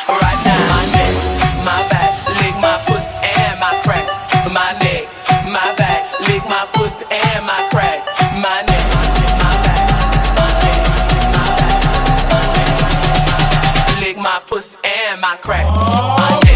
right now. My neck, my back, lick my pussy and my crack. My neck, my back, lick my pussy and my crack. My neck, my back, my neck, my back, my neck, lick my pussy and my crack. My neck.